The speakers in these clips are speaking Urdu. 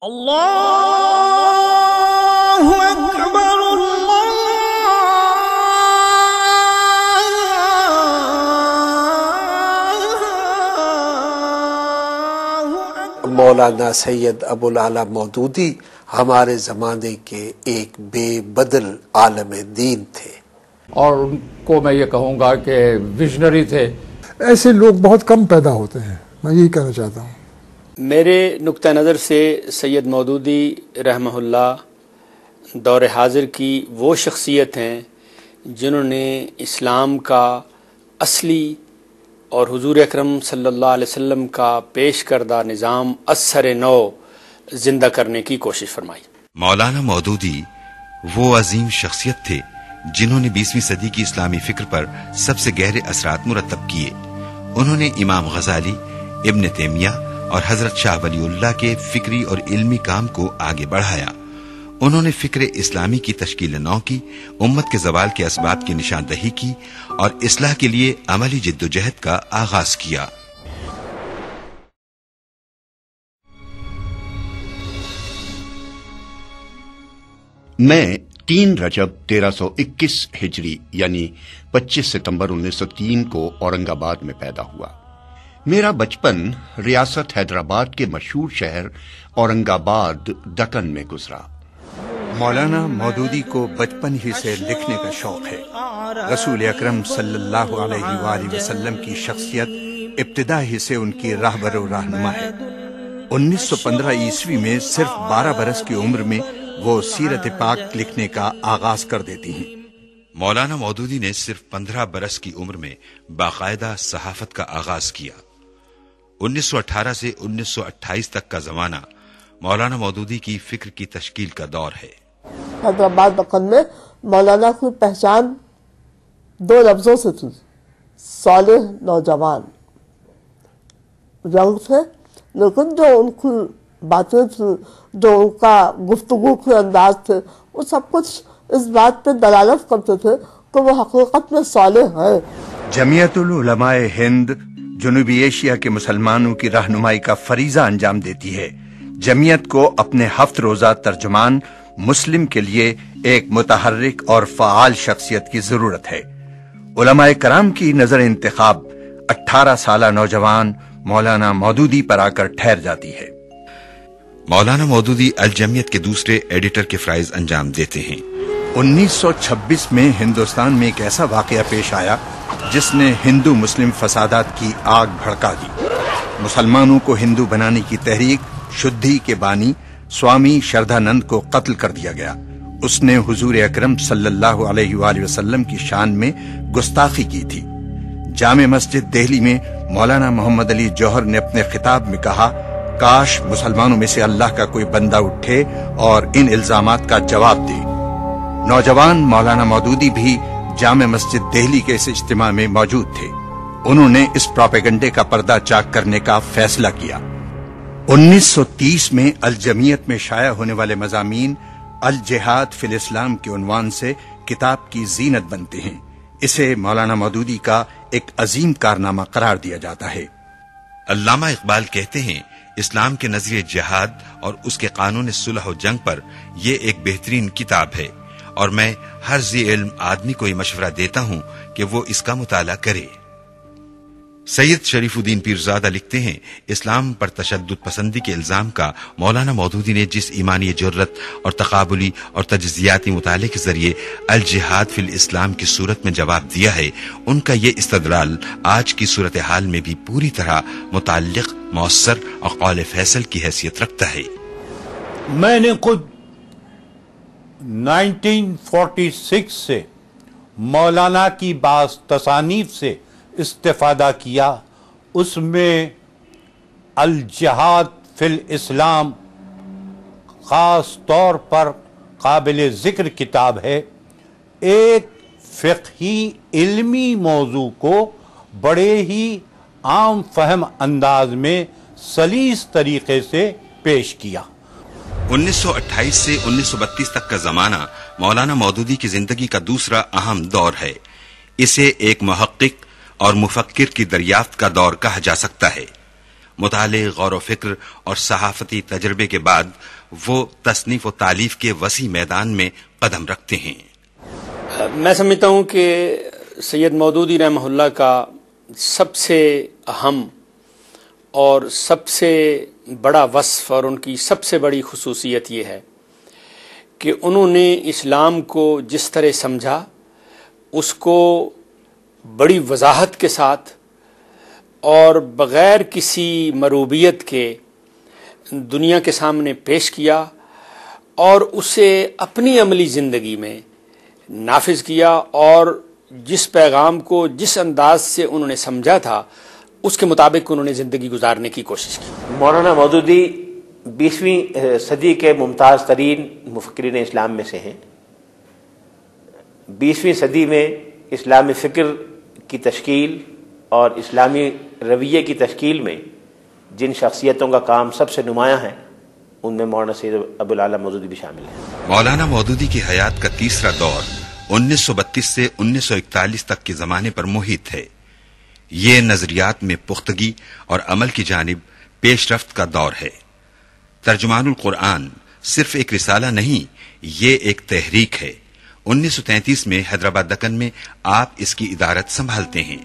اللہ اکبر مولانا سید ابو الاعلیٰ مودودی ہمارے زمانے کے ایک بے بدل عالم دین تھے، اور ان کو میں یہ کہوں گا کہ ویژنری تھے۔ ایسے لوگ بہت کم پیدا ہوتے ہیں، میں یہی کہنا چاہتا ہوں۔ میرے نقطہ نظر سے سید مودودی رحمہ اللہ دور حاضر کی وہ شخصیت ہیں جنہوں نے اسلام کا اصلی اور حضور اکرم صلی اللہ علیہ وسلم کا پیش کردہ نظام اثر نو زندہ کرنے کی کوشش فرمائی۔ مولانا مودودی وہ عظیم شخصیت تھے جنہوں نے 20ویں صدی کی اسلامی فکر پر سب سے گہرے اثرات مرتب کیے۔ انہوں نے امام غزالی، ابن تیمیہ اور حضرت شاہ ولی اللہ کے فکری اور علمی کام کو آگے بڑھایا۔ انہوں نے فکر اسلامی کی تشکیل نو کی، امت کے زوال کے اسباب کی نشاندہی کی اور اصلاح کے لیے عملی جدوجہد کا آغاز کیا۔ میں 3 رجب 1321 ہجری یعنی 25 ستمبر 1903 کو اورنگ آباد میں پیدا ہوا۔ میرا بچپن ریاست حیدرآباد کے مشہور شہر اورنگ آباد دکن میں گزرا۔ مولانا مودودی کو بچپن ہی سے لکھنے کا شوق ہے۔ رسول اکرم صلی اللہ علیہ وآلہ وسلم کی شخصیت ابتدا ہی سے ان کی راہبر و رہنما ہے۔ 1915 عیسوی میں صرف 12 برس کی عمر میں وہ سیرت پاک لکھنے کا آغاز کر دیتی ہیں۔ مولانا مودودی نے صرف 15 برس کی عمر میں باقاعدہ صحافت کا آغاز کیا۔ 1918 سے 1928 تک کا زمانہ مولانا مودودی کی فکر کی تشکیل کا دور ہے۔ حیدرآباد دکن میں مولانا کی پہچان 2 لفظوں سے تھی: صالح نوجوان۔ یونگ تھے، لیکن جو ان کی باتیں تھیں، جو ان کا گفتگو کے انداز تھے، وہ سب کچھ اس بات پہ دلالت کرتے تھے کہ وہ حقیقت میں صالح ہیں۔ جمعیت العلماء ہند جنوبی ایشیا کے مسلمانوں کی رہنمائی کا فریضہ انجام دیتی ہے۔ جمعیت کو اپنے 7 روزہ ترجمان مسلم کے لیے ایک متحرک اور فعال شخصیت کی ضرورت ہے۔ علماء کرام کی نظر انتخاب 18 سالہ نوجوان مولانا مودودی پر آ کر ٹھہر جاتی ہے۔ مولانا مودودی الجمعیت کے دوسرے ایڈیٹر کے فرائض انجام دیتے ہیں۔ 1926 میں ہندوستان میں ایک ایسا واقعہ پیش آیا جس نے ہندو مسلم فسادات کی آگ بھڑکا دی۔ مسلمانوں کو ہندو بنانے کی تحریک شدھی کے بانی سوامی شردھانند کو قتل کر دیا گیا۔ اس نے حضور اکرم صلی اللہ علیہ وآلہ وسلم کی شان میں گستاخی کی تھی۔ جامع مسجد دہلی میں مولانا محمد علی جوہر نے اپنے خطاب میں کہا، کاش مسلمانوں میں سے اللہ کا کوئی بندہ اٹھے اور ان الزامات کا جواب دے۔ نوجوان مولانا مودودی بھی جامع مسجد دہلی کے اس اجتماع میں موجود تھے۔ انہوں نے اس پروپیگنڈے کا پردہ چاک کرنے کا فیصلہ کیا۔ 1930 میں الجمعیت میں شائع ہونے والے مضامین الجہاد فی الاسلام کے عنوان سے کتاب کی زینت بنتے ہیں۔ اسے مولانا مودودی کا ایک عظیم کارنامہ قرار دیا جاتا ہے۔ علامہ اقبال کہتے ہیں، اسلام کے نظریہ جہاد اور اس کے قانون صلح و جنگ پر یہ ایک بہترین کتاب ہے، اور میں ہر ذی علم آدمی کو یہ مشورہ دیتا ہوں کہ وہ اس کا مطالعہ کرے۔ سید شریف الدین پیرزادہ لکھتے ہیں، اسلام پر تشدد پسندی کے الزام کا مولانا مودودی نے جس ایمانی جرت اور تقابلی اور تجزیاتی مطالعے کے ذریعے الجہاد فی الاسلام کی صورت میں جواب دیا ہے، ان کا یہ استدلال آج کی صورتحال میں بھی پوری طرح متعلق، مؤثر اور قول فیصل کی حیثیت رکھتا ہے۔ میں نے خود 1946 سے مولانا کی بعض تصانیف سے استفادہ کیا۔ اس میں الجہاد فی الاسلام خاص طور پر قابل ذکر کتاب ہے۔ ایک فقہی علمی موضوع کو بڑے ہی عام فہم انداز میں سلیس طریقے سے پیش کیا۔ 1928 سے 1932 تک کا زمانہ مولانا مودودی کی زندگی کا دوسرا اہم دور ہے۔ اسے ایک محقق اور مفکر کی دریافت کا دور کہا جا سکتا ہے۔ مطالعے، غور و فکر اور صحافتی تجربے کے بعد وہ تصنیف و تالیف کے وسیع میدان میں قدم رکھتے ہیں۔ میں سمجھتا ہوں کہ سید مودودی رحمہ اللہ کا سب سے اہم اور سب سے بڑا وصف اور ان کی سب سے بڑی خصوصیت یہ ہے کہ انہوں نے اسلام کو جس طرح سمجھا اس کو بڑی وضاحت کے ساتھ اور بغیر کسی مروبیت کے دنیا کے سامنے پیش کیا اور اسے اپنی عملی زندگی میں نافذ کیا، اور جس پیغام کو جس انداز سے انہوں نے سمجھا تھا اس کے مطابق انہوں نے زندگی گزارنے کی کوشش کی۔ مولانا مودودی 20ویں صدی کے ممتاز ترین مفکرین اسلام میں سے ہیں۔ 20ویں صدی میں اسلامی فکر کی تشکیل اور اسلامی رویے کی تشکیل میں جن شخصیتوں کا کام سب سے نمایاں ہے ان میں مولانا سید ابوالعلا مودودی بھی شامل ہیں۔ مولانا مودودی کی حیات کا تیسرا دور 1932 سے 1941 تک کے زمانے پر محیط ہے۔ یہ نظریات میں پختگی اور عمل کی جانب پیش رفت کا دور ہے۔ ترجمان القرآن صرف ایک رسالہ نہیں، یہ ایک تحریک ہے۔ 1933 میں حیدرآباد دکن میں آپ اس کی ادارت سنبھالتے ہیں۔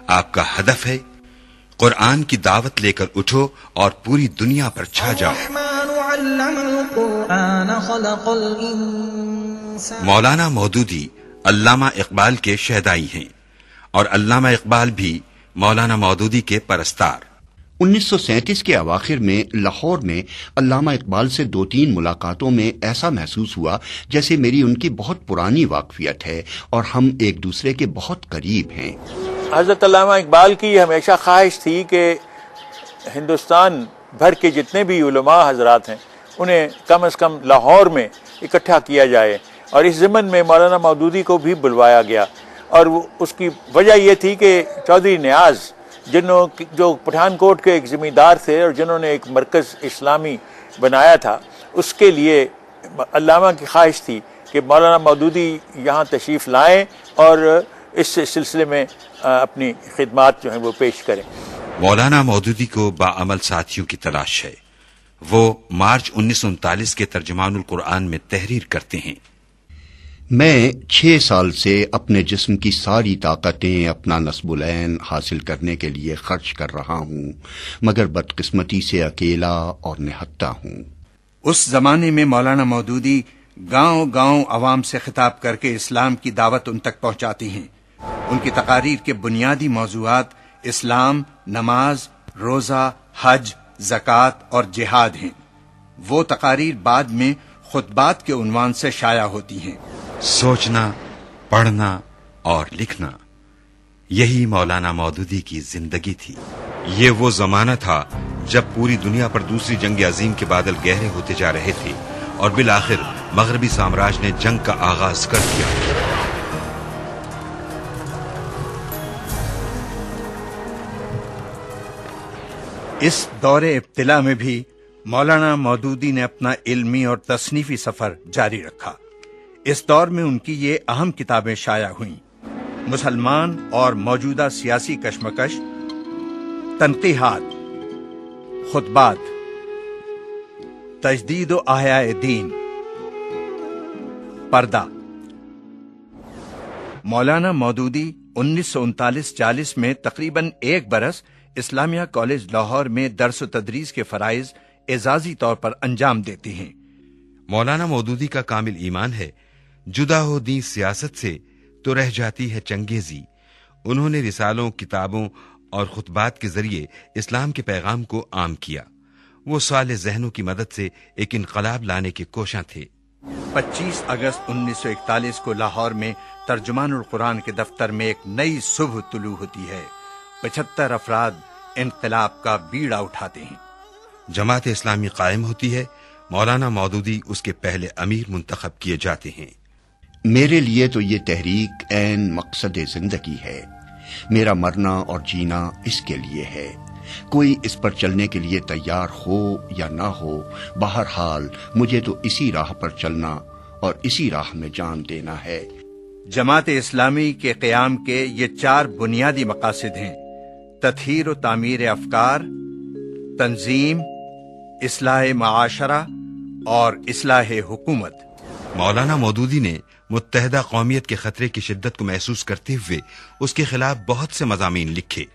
آپ کا ہدف ہے قرآن کی دعوت لے کر اٹھو اور پوری دنیا پر چھا جاؤ۔ مولانا مودودی علامہ اقبال کے شہدائی ہیں اور علامہ اقبال بھی مولانا مودودی کے پرستار۔ 1937 کے اواخر میں لاہور میں علامہ اقبال سے 2-3 ملاقاتوں میں ایسا محسوس ہوا جیسے میری ان کی بہت پرانی واقفیت ہے اور ہم ایک دوسرے کے بہت قریب ہیں۔ حضرت علامہ اقبال کی ہمیشہ خواہش تھی کہ ہندوستان بھر کے جتنے بھی علماء حضرات ہیں انہیں کم از کم لاہور میں اکٹھا کیا جائے، اور اس ضمن میں مولانا مودودی کو بھی بلوایا گیا، اور اس کی وجہ یہ تھی کہ چودھری نیاز جو پٹھان کوٹ کے ایک ذمہ دار تھے اور جنہوں نے ایک مرکز اسلامی بنایا تھا، اس کے لیے علامہ کی خواہش تھی کہ مولانا مودودی یہاں تشریف لائیں اور اس سلسلے میں اپنی خدمات جو ہیں وہ پیش کریں۔ مولانا مودودی کو باعمل ساتھیوں کی تلاش ہے۔ وہ مارچ 1939 کے ترجمان القرآن میں تحریر کرتے ہیں۔ میں 6 سال سے اپنے جسم کی ساری طاقتیں اپنا نصب العین حاصل کرنے کے لیے خرچ کر رہا ہوں، مگر بدقسمتی سے اکیلا اور نہتہ ہوں۔ اس زمانے میں مولانا مودودی گاؤں گاؤں عوام سے خطاب کر کے اسلام کی دعوت ان تک پہنچاتی ہیں۔ ان کی تقاریر کے بنیادی موضوعات اسلام، نماز، روزہ، حج، زکوٰۃ اور جہاد ہیں۔ وہ تقاریر بعد میں خطبات کے عنوان سے شائع ہوتی ہیں۔ سوچنا، پڑھنا اور لکھنا، یہی مولانا مودودی کی زندگی تھی۔ یہ وہ زمانہ تھا جب پوری دنیا پر دوسری جنگ عظیم کے بادل گہرے ہوتے جا رہے تھے اور بالآخر مغربی سامراج نے جنگ کا آغاز کر دیا۔ اس دور ابتلا میں بھی مولانا مودودی نے اپنا علمی اور تصنیفی سفر جاری رکھا۔ اس دور میں ان کی یہ اہم کتابیں شائع ہوئیں: مسلمان اور موجودہ سیاسی کشمکش، تنقیحات، خطبات، تجدید و احیاء دین، پردہ۔ مولانا مودودی 1939-40 میں تقریباً 1 برس اسلامیہ کالج لاہور میں درس و تدریس کے فرائض اعزازی طور پر انجام دیتے ہیں۔ مولانا مودودی کا کامل ایمان ہے جدا ہو دین سیاست سے تو رہ جاتی ہے چنگیزی۔ انہوں نے رسالوں، کتابوں اور خطبات کے ذریعے اسلام کے پیغام کو عام کیا۔ وہ صالح ذہنوں کی مدد سے ایک انقلاب لانے کے کوشاں تھے۔ 25 اگست 1941 کو لاہور میں ترجمان القرآن کے دفتر میں ایک نئی صبح طلوع ہوتی ہے۔ 75 افراد انقلاب کا بیڑا اٹھاتے ہیں۔ جماعت اسلامی قائم ہوتی ہے۔ مولانا مودودی اس کے پہلے امیر منتخب کیے جاتے ہیں۔ میرے لیے تو یہ تحریک عین مقصد زندگی ہے۔ میرا مرنا اور جینا اس کے لیے ہے۔ کوئی اس پر چلنے کے لیے تیار ہو یا نہ ہو، بہرحال مجھے تو اسی راہ پر چلنا اور اسی راہ میں جان دینا ہے۔ جماعت اسلامی کے قیام کے یہ 4 بنیادی مقاصد ہیں: تطہیر و تعمیر افکار، تنظیم، اصلاح معاشرہ اور اصلاح حکومت۔ مولانا مودودی نے متحدہ قومیت کے خطرے کی شدت کو محسوس کرتے ہوئے اس کے خلاف بہت سے مضامین لکھے